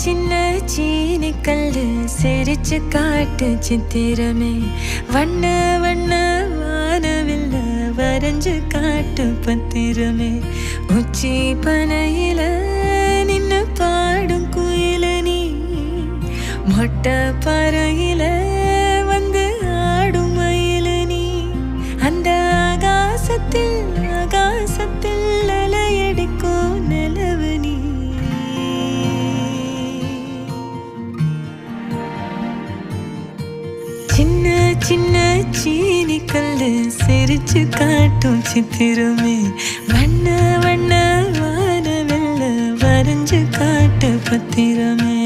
சின்ன சீனி கல்லு சிரிச்சு காட்டு சித்திரமே வண்ண வண்ண வானவில்ல வரைஞ்சு காட்டு பத்திரமே உச்சி பனையில நின்னு பாடும் குயில நீ மொட்டை பறையில வந்து ஆடும் மயில நீ அந்த ஆகாசத்தில் ஆகாசத்தில் அலையடிக்கும் நிலவு நீ சின்ன சின்ன சீனி கல்லு சிரிச்சு காட்டும் சித்திரமே வண்ண வண்ண வானவெல்ல வரைஞ்சு காட்டு பத்திரமே